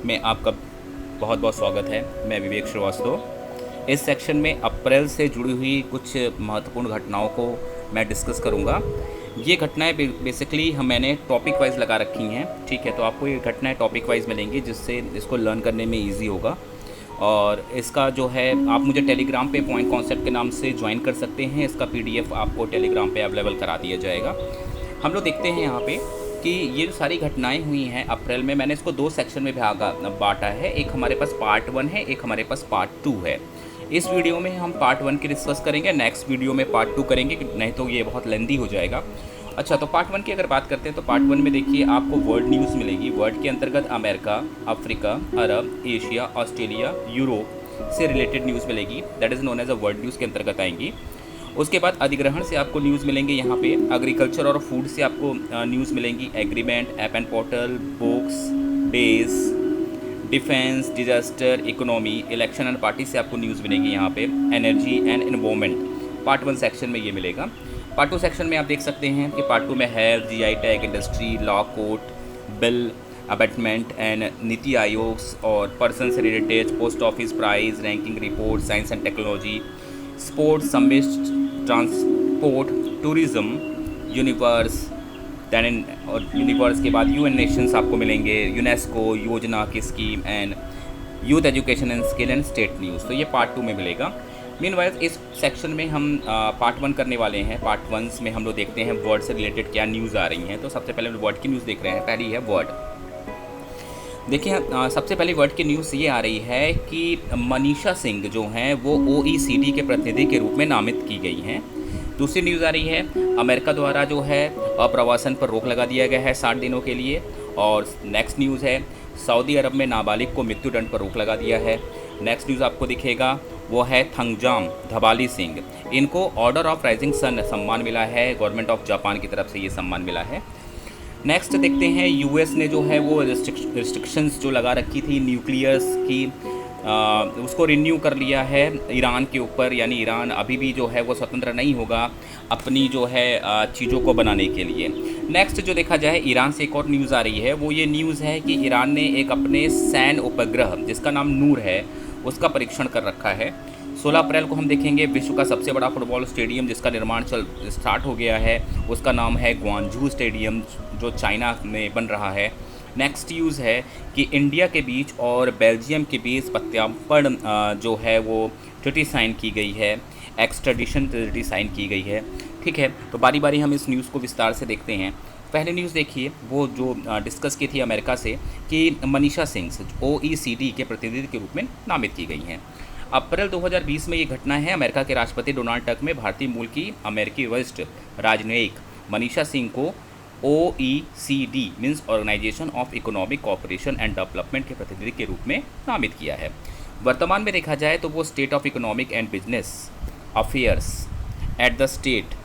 में आपका बहुत बहुत स्वागत है। मैं विवेक श्रीवास्तव। इस सेक्शन में अप्रैल से जुड़ी हुई कुछ महत्वपूर्ण घटनाओं को मैं डिस्कस करूंगा। ये घटनाएं बेसिकली मैंने टॉपिक वाइज लगा रखी हैं, ठीक है। तो आपको ये घटनाएं टॉपिक वाइज मिलेंगी जिससे इसको लर्न करने में ईजी होगा। और इसका जो है आप मुझे टेलीग्राम पे पॉइंट कॉन्सेप्ट के नाम से ज्वाइन कर सकते हैं। इसका पीडीएफ आपको टेलीग्राम पे अवेलेबल करा दिया जाएगा। हम लोग देखते हैं यहाँ पे कि ये जो सारी घटनाएं हुई हैं अप्रैल में, मैंने इसको दो सेक्शन में बांटा है। एक हमारे पास पार्ट 1 है, एक हमारे पास पार्ट 2 है। इस वीडियो में हम पार्ट 1 की डिस्कस करेंगे, नेक्स्ट वीडियो में पार्ट 2 करेंगे, नहीं तो ये बहुत लेंदी हो जाएगा। अच्छा, तो पार्ट 1 की अगर बात करते हैं तो पार्ट 1 में देखिए आपको वर्ल्ड न्यूज़ मिलेगी। वर्ल्ड के अंतर्गत अमेरिका, अफ्रीका, अरब, एशिया, ऑस्ट्रेलिया, यूरोप से रिलेटेड न्यूज़ मिलेगी। That is known as a world news के अंतर्गत आएंगी। उसके बाद अधिग्रहण से आपको न्यूज़ मिलेंगे यहाँ पे। एग्रीकल्चर और फूड से आपको न्यूज़ मिलेंगी। Agreement, app and portal, books, days, defence, disaster, economy, election and party से आपको न्यूज़ मिलेगी यहाँ पे। Energy and environment part 1 section में ये मिलेगा। पार्ट 2 सेक्शन में आप देख सकते हैं कि पार्ट 2 में health, GI tag, industry, law, court, bill, abetment and NITI Aayog और पर्सन से related, post office price, ranking report, science and technology, sports, summit, transport, tourism, universe, than और यूनिवर्स के बाद यूएन नेशंस आपको मिलेंगे, यूनेस्को योजना की scheme and youth education and skill and state news. तो ये पार्ट 2 में मिलेगा। मीनवाइज इस सेक्शन में हम पार्ट 1 करने वाले हैं। पार्ट 1 में हम लोग देखते हैं वर्ड से रिलेटेड क्या न्यूज़ आ रही हैं। तो सबसे पहले हम वर्ड की न्यूज़ देख रहे हैं। पहली है वर्ड। देखिए सबसे पहली वर्ड की न्यूज़ ये आ रही है कि मनीषा सिंह जो हैं वो OECD के प्रतिनिधि के रूप में नामित की गई हैं। दूसरी न्यूज़ आ रही है अमेरिका द्वारा जो है अप्रवासन पर रोक लगा दिया गया है 60 दिनों के लिए। और नेक्स्ट न्यूज़ है सऊदी अरब में नाबालिग को मृत्युदंड पर रोक लगा दिया है। नेक्स्ट न्यूज़ आपको दिखेगा वो है थंगजाम धमाली सिंह, इनको ऑर्डर ऑफ राइजिंग सन सम्मान मिला है। गवर्नमेंट ऑफ जापान की तरफ से ये सम्मान मिला है। नेक्स्ट देखते हैं यूएस ने जो है वो रिस्ट्रिक्शंस जो लगा रखी थी न्यूक्लियर्स की, उसको रिन्यू कर लिया है ईरान के ऊपर। यानी ईरान अभी भी जो है वो स्वतंत्र नहीं होगा अपनी जो है चीज़ों को बनाने के लिए। नेक्स्ट जो देखा जाए ईरान से एक और न्यूज़ आ रही है। वो ये न्यूज़ है कि ईरान ने एक अपने सैन उपग्रह जिसका नाम नूर है उसका परीक्षण कर रखा है। 16 अप्रैल को हम देखेंगे विश्व का सबसे बड़ा फुटबॉल स्टेडियम जिसका निर्माण स्टार्ट हो गया है, उसका नाम है ग्वांझू स्टेडियम जो चाइना में बन रहा है। नेक्स्ट न्यूज़ है कि इंडिया के बीच और बेल्जियम के बीच प्रत्यार्पण जो है वो ट्रीटी साइन की गई है, एक्सट्रेडिशन ट्रीटी साइन की गई है, ठीक है। तो बारी बारी हम इस न्यूज़ को विस्तार से देखते हैं। पहले न्यूज़ देखिए वो जो डिस्कस की थी अमेरिका से कि मनीषा सिंह OECD के प्रतिनिधि के रूप में नामित की गई हैं। अप्रैल 2020 में ये घटना है। अमेरिका के राष्ट्रपति डोनाल्ड ट्रंप में भारतीय मूल की अमेरिकी वरिष्ठ राजनयिक मनीषा सिंह को OECD means organisation of economic cooperation and development के प्रतिनिधि के रूप में नामित किया है। वर्तमान में देखा जाए तो वो state of economic and business affairs at the state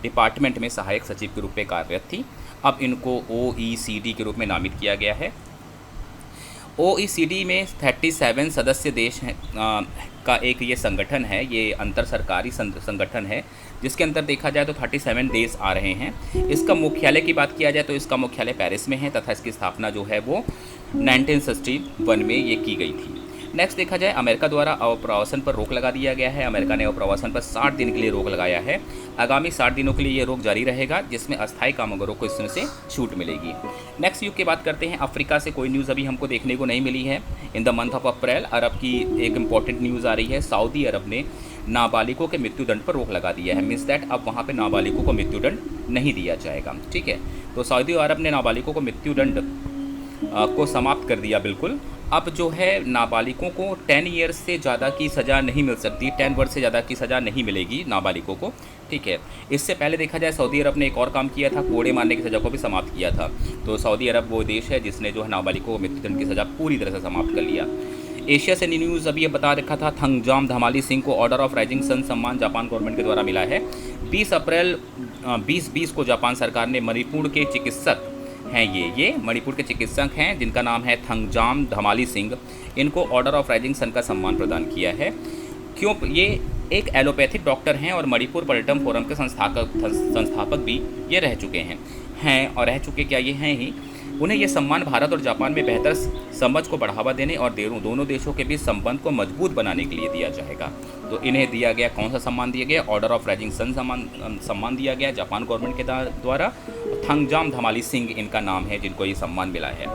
department में सहायक सचिव के रूप में कार्यरत थी। अब इनको OECD के रूप में नामित किया गया है। OECD में 37 सदस्य देश का एक ये संगठन है, ये अंतर सरकारी संगठन है जिसके अंदर देखा जाए तो 37 देश आ रहे हैं। इसका मुख्यालय की बात किया जाए तो इसका मुख्यालय पेरिस में है तथा इसकी स्थापना जो है वो 1961 में ये की गई थी। नेक्स्ट देखा जाए अमेरिका द्वारा अप्रवासन पर रोक लगा दिया गया है। अमेरिका ने अप्रवासन पर 60 दिन के लिए रोक लगाया है। आगामी 60 दिनों के लिए ये रोक जारी रहेगा जिसमें अस्थायी कामगारों को इसमें से छूट मिलेगी। नेक्स्ट न्यूज़ की बात करते हैं। अफ्रीका से कोई न्यूज़ अभी हमको देखने को नहीं मिली है in the month of April. अरब की एक इंपॉर्टेंट न्यूज़ आ रही है। सऊदी अरब ने नाबालिगों के मृत्युदंड पर रोक लगा दिया है। मीन्स दैट अब वहाँ पर नाबालिगों को मृत्युदंड नहीं दिया जाएगा, ठीक है। तो सऊदी अरब ने नाबालिगों को मृत्युदंड को समाप्त कर दिया बिल्कुल। अब जो है नाबालिगों को 10 ईयर्स से ज़्यादा की सज़ा नहीं मिल सकती, 10 वर्ष से ज़्यादा की सज़ा नहीं मिलेगी नाबालिगों को, ठीक है। इससे पहले देखा जाए सऊदी अरब ने एक और काम किया था, कोड़े मारने की सज़ा को भी समाप्त किया था। तो सऊदी अरब वो देश है जिसने जो है नाबालिगों को मृत्युदंड की सज़ा पूरी तरह से समाप्त कर लिया। एशिया से न्यूज़ अभी ये बता रखा था थंगजाम धमाली सिंह को ऑर्डर ऑफ राइजिंग सन सम्मान जापान गवर्नमेंट के द्वारा मिला है। 20 अप्रैल 2020 को जापान सरकार ने मणिपुर के चिकित्सक हैं, ये मणिपुर के चिकित्सक हैं जिनका नाम है थंगजाम धमाली सिंह, इनको ऑर्डर ऑफ राइजिंग सन का सम्मान प्रदान किया है। क्यों? ये एक एलोपैथिक डॉक्टर हैं और मणिपुर पर्यटन फोरम के संस्थापक भी ये रह चुके हैं और रह चुके क्या ये हैं ही। उन्हें यह सम्मान भारत और जापान में बेहतर समझ को बढ़ावा देने और दोनों देशों के बीच संबंध को मजबूत बनाने के लिए दिया जाएगा। तो इन्हें दिया गया कौन सा सम्मान दिया गया? ऑर्डर ऑफ राइजिंग सन सम्मान दिया गया जापान गवर्नमेंट के द्वारा। थंगजाम धमाली सिंह इनका नाम है जिनको ये सम्मान मिला है।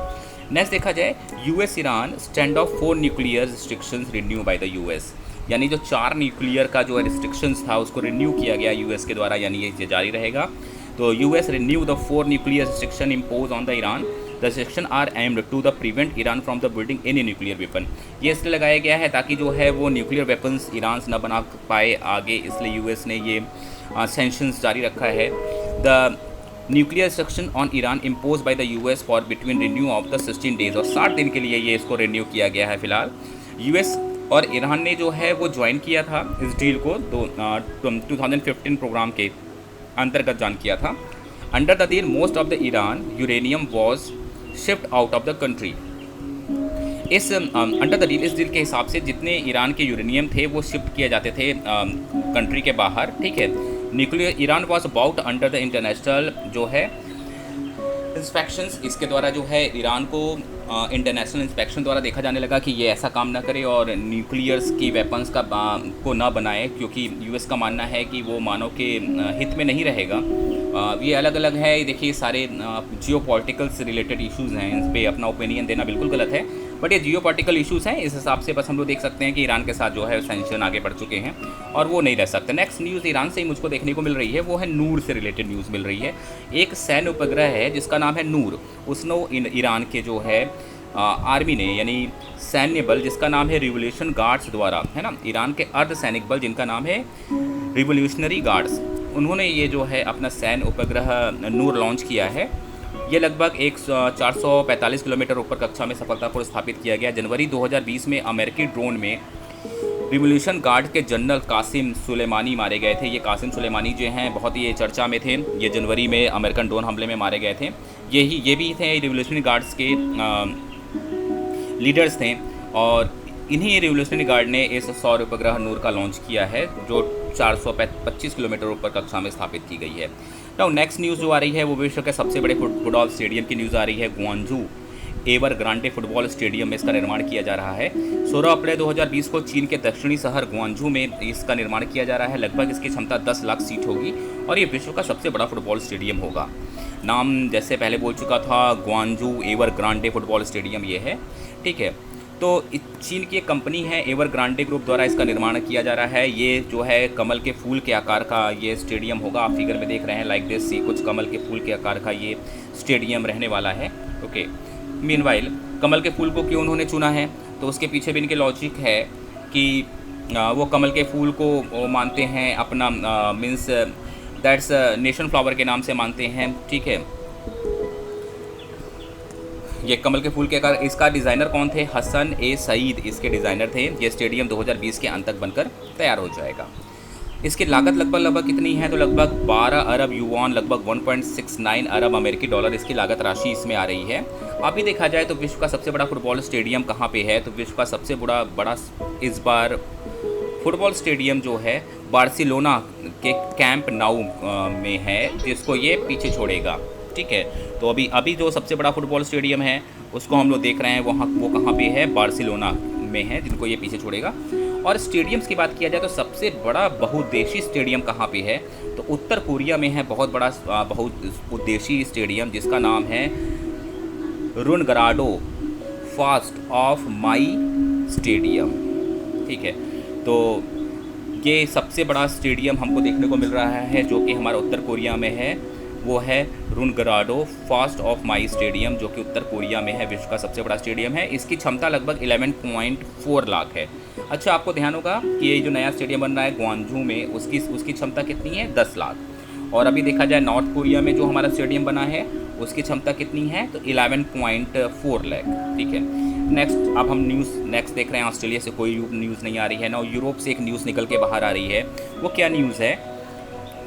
नेक्स्ट देखा जाए, US Iran stand of 4 nuclear restrictions renew by the US, यानी जो 4 न्यूक्लियर का जो रिस्ट्रिक्शंस था उसको रिन्यू किया गया यूएस के द्वारा, यानी ये जारी रहेगा। तो US renew the 4 nuclear restriction impose on the Iran. The restriction are aimed to the prevent Iran from the building any nuclear weapon. ये इसलिए लगाया गया है ताकि जो है वो न्यूक्लियर वेपन्स ईरान न बना पाए आगे, इसलिए यूएस ने ये सैंक्शंस जारी रखा है। The nuclear restriction on Iran impose by the US for between renew of the 16 days, और 60 दिन के लिए ये इसको रिन्यू किया गया है फिलहाल। यूएस और ईरान ने जो है वो ज्वाइन किया था इस डील को 2015 प्रोग्राम के अंतर्गत ज्वाइन किया था। Under the deal most of the Iran uranium was shift out of the country. इस अंडर द डील, इस डील के हिसाब से जितने ईरान के यूरेनियम थे वो शिफ्ट किए जाते थे कंट्री के बाहर, ठीक है। Nuclear Iran was about under the international जो है इंस्पेक्शंस, इसके द्वारा जो है ईरान को इंटरनेशनल इंस्पेक्शन द्वारा देखा जाने लगा कि ये ऐसा काम ना करे और न्यूक्लियर्स की वेपन्स का को ना बनाए, क्योंकि यूएस का मानना है कि वो मानव के हित में नहीं रहेगा। ये अलग अलग है, देखिए सारे जियो पॉलिटिकल से रिलेटेड इश्यूज़ हैं, इन पर अपना ओपिनियन देना बिल्कुल गलत है, बट ये जियो पॉलिटिकल इशूज़ हैं। इस हिसाब से बस हम लोग देख सकते हैं कि ईरान के साथ जो है सैंक्शन आगे बढ़ चुके हैं और वो नहीं रह सकते। नेक्स्ट न्यूज़ ईरान से ही मुझको देखने को मिल रही है, वो है नूर से रिलेटेड न्यूज़ मिल रही है। एक सैन्य उपग्रह है जिसका नाम है नूर, उसने ईरान के जो है आर्मी ने, यानी सैन्य बल जिसका नाम है रिवोल्यूशन गार्ड्स द्वारा, है ना, ईरान के अर्धसैनिक बल जिनका नाम है रिवोल्यूशनरी गार्ड्स, उन्होंने ये जो है अपना सैन्य उपग्रह नूर लॉन्च किया है। ये लगभग 445 किलोमीटर ऊपर कक्षा में सफलतापूर्वक स्थापित किया गया। जनवरी 2020 में अमेरिकी ड्रोन में रिवोल्यूशन गार्ड के जनरल कासिम सुलेमानी मारे गए थे। ये कासिम सुलेमानी जो हैं बहुत ही चर्चा में थे, ये जनवरी में अमेरिकन ड्रोन हमले में मारे गए थे। ये भी थे रिवोल्यूशनरी गार्ड्स के लीडर्स थे और इन्हीं रिवोल्यूशनरी गार्ड ने इस सौर उपग्रह नूर का लॉन्च किया है जो 425 किलोमीटर ऊपर कक्षा में स्थापित की गई है। तो नेक्स्ट न्यूज़ जो आ रही है वो विश्व के सबसे बड़े फुटबॉल स्टेडियम की न्यूज़ आ रही है। ग्वांजू एवर ग्रांडे फुटबॉल स्टेडियम में इसका निर्माण किया जा रहा है। 16 अप्रैल 2020 को चीन के दक्षिणी शहर ग्वांजू में इसका निर्माण किया जा रहा है। लगभग इसकी क्षमता 10 लाख सीट होगी और ये विश्व का सबसे बड़ा फुटबॉल स्टेडियम होगा। नाम जैसे पहले बोल चुका था, ग्वांजू एवर ग्रांडे फुटबॉल स्टेडियम ये है, ठीक है। तो चीन की एक कंपनी है एवर ग्रांडे ग्रुप द्वारा इसका निर्माण किया जा रहा है। ये जो है कमल के फूल के आकार का ये स्टेडियम होगा। आप फिगर में देख रहे हैं लाइक दिस, कुछ कमल के फूल के आकार का ये स्टेडियम रहने वाला है। ओके, मीनवाइल कमल के फूल को क्यों उन्होंने चुना है, तो उसके पीछे भी इनके लॉजिक है कि वो कमल के फूल को मानते हैं अपना मीन्स दैट्स नेशन फ्लावर के नाम से मानते हैं, ठीक है। ये कमल के फूल के आकार, इसका डिज़ाइनर कौन थे? हसन ए सईद इसके डिज़ाइनर थे। ये स्टेडियम 2020 के अंत तक बनकर तैयार हो जाएगा। इसकी लागत लगभग कितनी है, तो लगभग 12 अरब युआन, लगभग 1.69 अरब अमेरिकी डॉलर इसकी लागत राशि इसमें आ रही है। अभी देखा जाए तो विश्व का सबसे बड़ा फुटबॉल स्टेडियम कहाँ पे है, तो विश्व का सबसे बड़ा इस बार फुटबॉल स्टेडियम जो है बार्सिलोना के कैंप नाउ में है, जिसको ये पीछे छोड़ेगा, ठीक है। तो अभी जो सबसे बड़ा फुटबॉल स्टेडियम है उसको हम लोग देख रहे हैं, वो कहाँ पे है, बार्सिलोना में है, जिनको ये पीछे छोड़ेगा। और स्टेडियम्स की बात किया जाए तो सबसे बड़ा बहुउद्देशीय स्टेडियम कहाँ पे है, तो उत्तर कोरिया में है बहुत बड़ा बहुउद्देशीय स्टेडियम जिसका नाम है रुनगराडो फास्ट ऑफ माई स्टेडियम, ठीक है। तो ये सबसे बड़ा स्टेडियम हमको देखने को मिल रहा है जो कि हमारा उत्तर कोरिया में है, वो है रुनगराडो फास्ट ऑफ माई स्टेडियम, जो कि उत्तर कोरिया में है, विश्व का सबसे बड़ा स्टेडियम है। इसकी क्षमता लगभग 11.4 लाख है। अच्छा, आपको ध्यान होगा कि ये जो नया स्टेडियम बन रहा है ग्वांजू में, उसकी क्षमता कितनी है, 10 लाख। और अभी देखा जाए नॉर्थ कोरिया में जो हमारा स्टेडियम बना है उसकी क्षमता कितनी है, तो 11.4 लाख, ठीक है। नेक्स्ट अब हम नेक्स्ट देख रहे हैं। ऑस्ट्रेलिया से कोई न्यूज़ नहीं आ रही है ना, यूरोप से एक न्यूज़ निकल के बाहर आ रही है। वो क्या न्यूज़ है,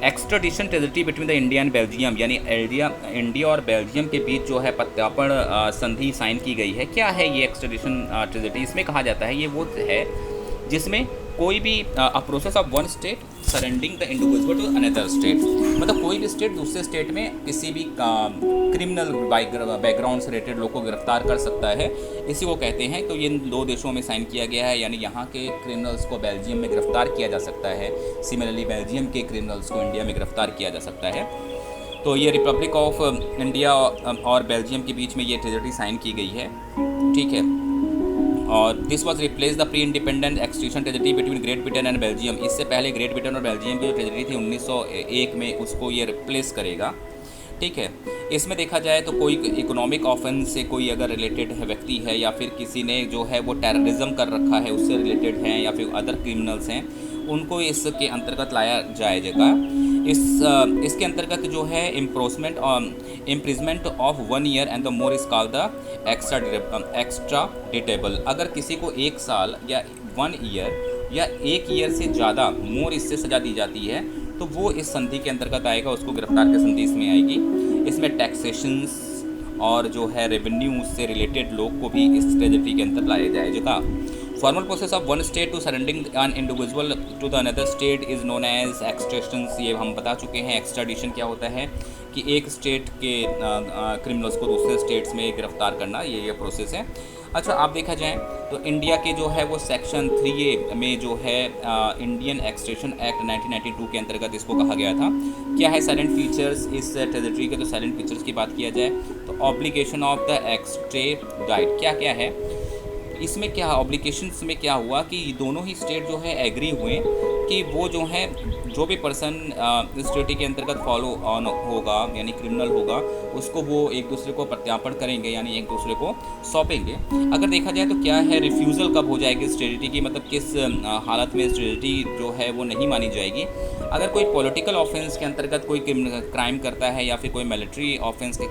extradition treaty between the India and Belgium, यानी इंडिया और बेल्जियम के बीच जो है प्रत्यार्पण संधि साइन की गई है। क्या है ये एक्स्ट्राडिशन ट्रेजिटी? इसमें कहा जाता है ये वो है जिसमें कोई भी a process of one state surrendering the individual to another state, मतलब कोई भी स्टेट दूसरे स्टेट में किसी भी क्रिमिनल बैकग्राउंड से रिलेटेड लोग को गिरफ्तार कर सकता है, इसी को कहते हैं। तो ये इन 2 देशों में साइन किया गया है, यानी यहाँ के क्रिमिनल्स को बेल्जियम में गिरफ्तार किया जा सकता है, सिमिलरली बेल्जियम के क्रिमिनल्स को इंडिया में गिरफ्तार किया जा सकता है। तो ये रिपब्लिक ऑफ इंडिया और बेल्जियम के बीच में ये ट्रेजडी साइन की गई है, ठीक है। और this was replace the pre independent extradition treaty between Great Britain and Belgium. इससे पहले ग्रेट ब्रिटेन और बेल्जियम की जो ट्रेजडी थी 1901 में, उसको ये रिप्लेस करेगा, ठीक है। इसमें देखा जाए तो कोई इकोनॉमिक ऑफेंस से कोई अगर रिलेटेड है व्यक्ति है, या फिर किसी ने जो है वो टेररिज्म कर रखा है उससे रिलेटेड हैं, या फिर अदर क्रिमिनल्स हैं, उनको इसके अंतर्गत लाया जाएगा। इसके अंतर्गत जो है imprisonment of 1 year and the more is called the extraditable डिटेबल। अगर किसी को 1 साल या 1 ईयर या 1 ईयर से ज़्यादा मोर इससे सज़ा दी जाती है तो वो इस संधि के अंतर्गत आएगा, उसको गिरफ्तार की संधि इसमें आएगी। इसमें टैक्सेशंस और जो है रेवेन्यू से रिलेटेड लोग को भी इस ट्रेजडी के अंदर लाया जाएगा। Formal process of one state to surrendering an individual to the another state is known as extradition. ये हम बता चुके हैं। एक्स्ट्राडिशन क्या होता है कि एक स्टेट के क्रिमिनल्स को दूसरे स्टेट्स में गिरफ्तार करना, ये प्रोसेस है। अच्छा, आप देखा जाए तो इंडिया के जो है वो सेक्शन 3A में जो है इंडियन एक्सट्रेशन एक्ट 1992 के अंतर्गत इसको कहा गया था। क्या है साइलेंट फीचर्स इस ट्रेजडी के? तो साइलेंट फीचर्स की बात किया जाए तो ऑब्लिगेशन ऑफ द एक्सट्रेडाइट क्या क्या है इसमें, क्या ऑब्लिगेशंस में क्या हुआ कि दोनों ही स्टेट जो है एग्री हुए कि वो जो है जो भी पर्सन इस ट्रेटी के अंतर्गत फॉलो ऑन होगा यानी क्रिमिनल होगा, उसको वो एक दूसरे को प्रत्यार्पण करेंगे, यानी एक दूसरे को सौंपेंगे। अगर देखा जाए तो क्या है रिफ्यूज़ल कब हो जाएगी इस ट्रेटी की, मतलब किस हालत में इस ट्रेटी जो है वो नहीं मानी जाएगी? अगर कोई पॉलिटिकल ऑफेंस के अंतर्गत कोई क्राइम करता है, या फिर कोई मिलिट्री ऑफेंस में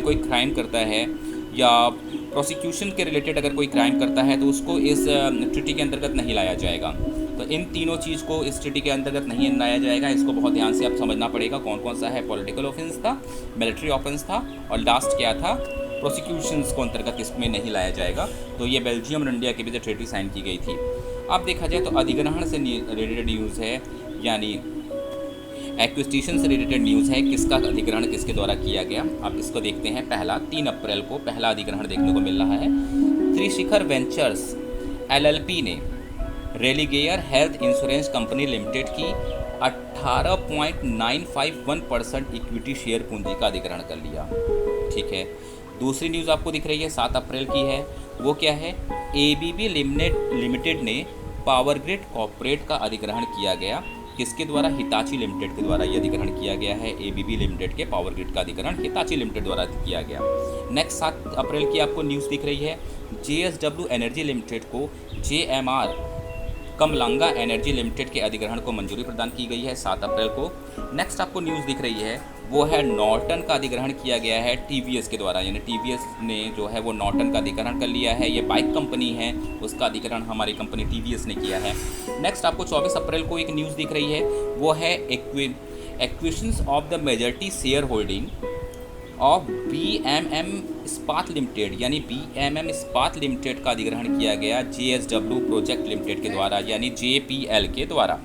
कोई क्राइम करता है, या प्रोसिक्यूशन के रिलेटेड अगर कोई क्राइम करता है तो उसको इस ट्रीटी के अंतर्गत नहीं लाया जाएगा। तो इन तीनों चीज़ को इस ट्रीटी के अंतर्गत नहीं लाया जाएगा। इसको बहुत ध्यान से आप समझना पड़ेगा कौन कौन सा है। पॉलिटिकल ऑफेंस था, मिलिट्री ऑफेंस था, और लास्ट क्या था, प्रोसिक्यूशंस को अंतर्गत इसमें नहीं लाया जाएगा। तो ये बेल्जियम और इंडिया के बीच ट्रीटी साइन की गई थी। अब देखा जाए तो अधिग्रहण से रिलेटेड न्यूज़ है, यानी एक्विजिशन से रिलेटेड न्यूज़ है। किसका अधिग्रहण किसके द्वारा किया गया, आप इसको देखते हैं। पहला 3 अप्रैल को पहला अधिग्रहण देखने को मिल रहा है। त्रिशिखर वेंचर्स LLP ने Religare health insurance company limited की 18.951% इक्विटी शेयर पूंजी का अधिग्रहण कर लिया, ठीक है। दूसरी न्यूज़ आपको दिख रही है 7 अप्रैल की है, वो क्या है, ABB लिमिटेड ने पावर ग्रिड कॉर्पोरेट का अधिग्रहण किया गया। किसके द्वारा? हिताची लिमिटेड के द्वारा ये अधिग्रहण किया गया है। ABB लिमिटेड के पावर ग्रिड का अधिग्रहण हिताची लिमिटेड द्वारा किया गया। नेक्स्ट 7 अप्रैल की आपको न्यूज़ दिख रही है, JSW एनर्जी लिमिटेड को JMR कमलांगा एनर्जी लिमिटेड के अधिग्रहण को मंजूरी प्रदान की गई है 7 अप्रैल को। नेक्स्ट आपको न्यूज़ दिख रही है वो है नॉर्टन का अधिग्रहण किया गया है TVS के द्वारा, यानी TVS ने जो है वो नॉर्टन का अधिग्रहण कर लिया है। ये बाइक कंपनी है, उसका अधिग्रहण हमारी कंपनी TVS ने किया है। नेक्स्ट आपको 24 अप्रैल को एक न्यूज़ दिख रही है, वो है acquisitions of the majority share holding of BMM इस्पात लिमिटेड, यानी BMM इस्पात लिमिटेड का अधिग्रहण किया गया JSW प्रोजेक्ट लिमिटेड के द्वारा, यानी JPL के द्वारा।